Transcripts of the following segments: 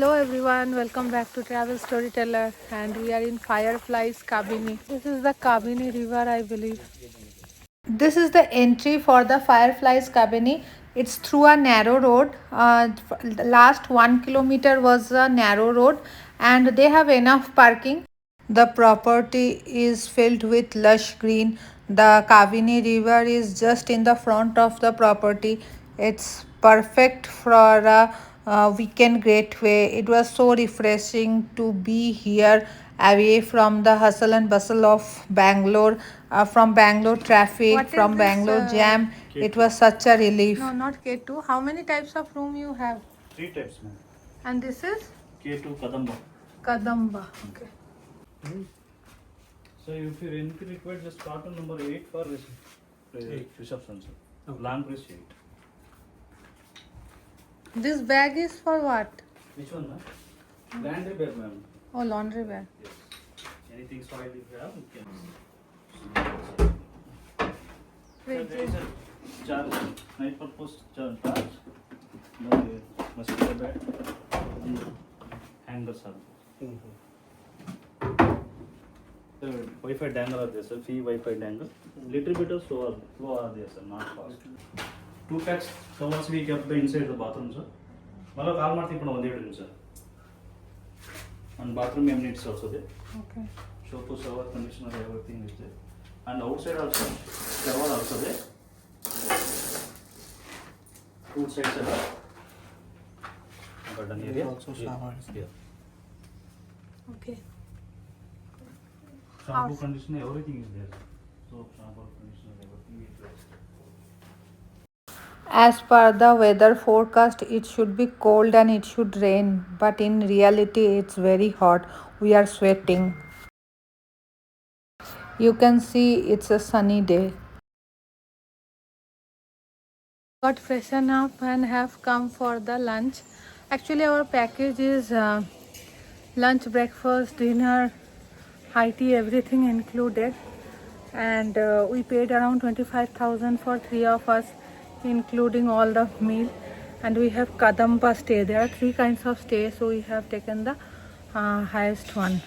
Hello everyone, welcome back to Travel Storyteller, and we are in Fireflies Cabiny. This is the Kabini river, I believe. This is the entry for the Fireflies Cabiny. It's through a narrow road. The last 1 kilometer was a narrow road, and they have enough parking. The property is filled with lush green. The Kavini river is just in the front of the property. It's perfect for a weekend getaway. It was so refreshing to be here away from the hustle and bustle of Bangalore, from Bangalore traffic, what from Bangalore jam. K2. It was such a relief. No, not K2. How many types of room you have? Three types, ma'am. And this is? K2 Kadamba. Kadamba. Okay. So if you require just carton number 8 for reception, sir. Okay. Long press 8. This bag is for what? Which one, ma'am? Laundry bag, ma'am. Oh, laundry bag. Yes. Anything soil if you have, you can. Wait, there is a charge, night purpose charge. The mosquito bed, hangers are. The Wi-Fi dangle are there, sir. Free Wi-Fi dangle. Little bit of flow are there, sir. Not fast. 2 packs towels we kept the inside the bathroom, sir. Mala call marti puna one day, sir. And bathroom units also there. Okay. Shampoo, shower, conditioner, everything is there. And outside also, shower also there. 2 sides are there. Garden area. Also shower. Yeah. Okay. Shampoo, conditioner, everything is there. Soap, shampoo, conditioner, everything is there. As per the weather forecast, it should be cold and it should rain, but in reality, it's very hot. We are sweating. You can see it's a sunny day. Got freshen up and have come for the lunch. Actually, our package is lunch, breakfast, dinner, high tea, everything included. And we paid around 25,000 for 3 of us, including all the meal. And we have Kadamba stay. There are 3 kinds of stay, so we have taken the highest one.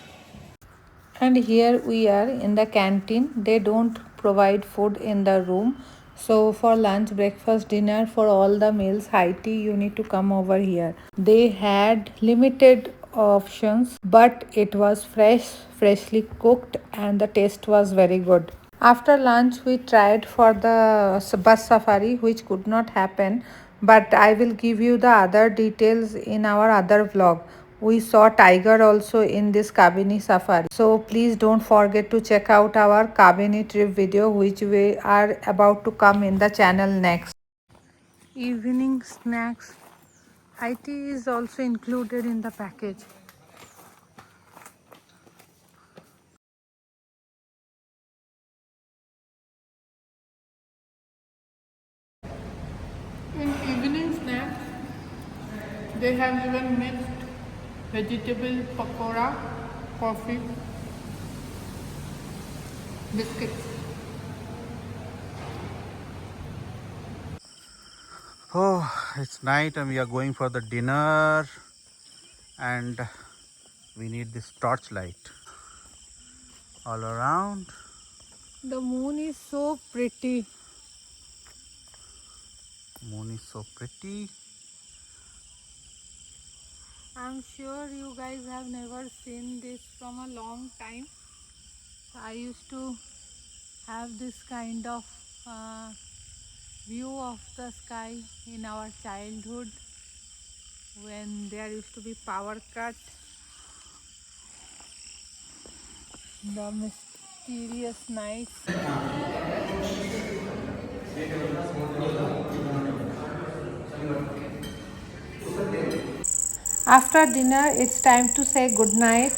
And here we are in the canteen. They don't provide food in the room, so for lunch, breakfast, dinner, for all the meals, high tea, you need to come over here. They had limited options, but it was freshly cooked, and the taste was very good. After lunch, we tried for the bus safari, which could not happen, but I will give you the other details in our other vlog. We saw tiger also in this Kabini safari. So please don't forget to check out our Kabini trip video, which we are about to come in the channel next. Evening snacks. High tea is also included in the package. In evening snacks, they have given mixed vegetable pakora, coffee, biscuits. Oh, it's night and we are going for the dinner and we need this torchlight all around. The moon is so pretty. Moon is so pretty. I'm sure you guys have never seen this from a long time. I used to have this kind of view of the sky in our childhood when there used to be power cut. The mysterious nights. After dinner, it's time to say good night.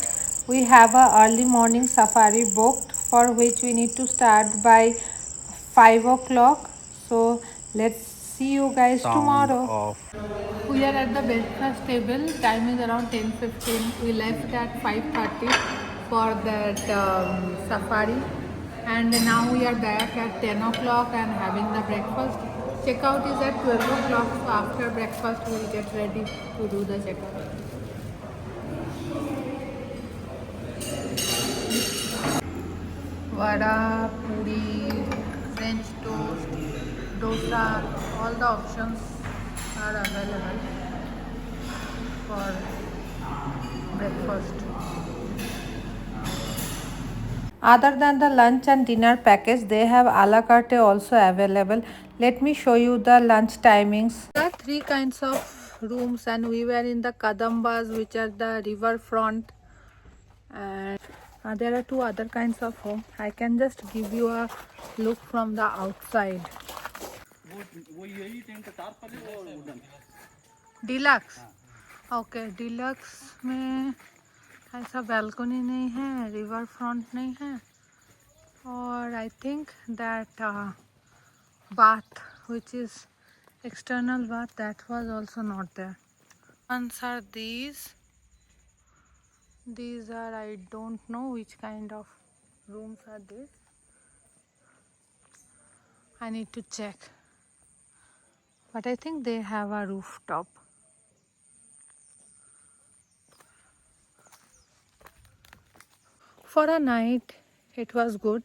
We have a early morning safari booked, for which we need to start by 5 o'clock. So let's see you guys tomorrow. We are at the breakfast table. Time is around 10:15. We left at 5:30 for that safari, and now we are back at 10 o'clock and having the breakfast. Checkout is at 12 o'clock. So after breakfast, we'll get ready to do the checkout. Vada, puri, French toast, dosa, all the options are available for breakfast. Other than the lunch and dinner package, they have a la carte also available. Let me show you the lunch timings. There are three kinds of rooms, and we were in the Kadambas, which are the riverfront, and there are two other kinds of home. I can just give you a look from the outside. Deluxe okay deluxe में ऐसा balcony नहीं है, river front नहीं है, और I think that bath which is external bath, that was also not there. Ones are these are, I don't know which kind of rooms are these. I need to check, but I think they have a rooftop. For a night it was good.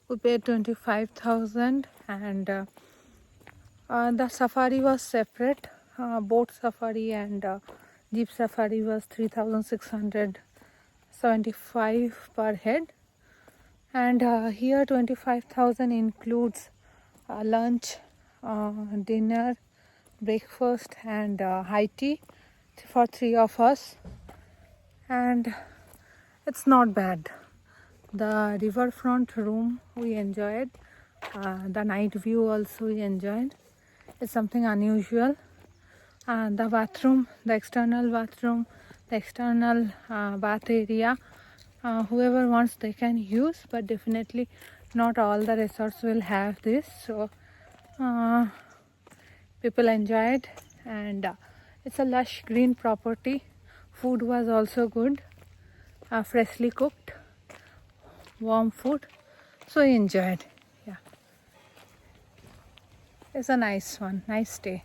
We paid 25,000, and the safari was separate. Boat safari and jeep safari was 3,675 per head, and here 25,000 includes lunch, dinner, breakfast, and high tea for three of us, and it's not bad. The riverfront room we enjoyed, the night view also we enjoyed. It's something unusual. The bathroom, the external bathroom, the external bath area, whoever wants they can use, but definitely not all the resorts will have this. So people enjoyed, and it's a lush green property. Food was also good, freshly cooked, warm food, so I enjoyed. Yeah, it's a nice one, nice stay.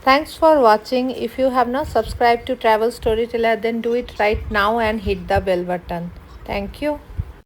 Thanks for watching. If you have not subscribed to Travel Storyteller, then do it right now and hit the bell button. Thank you.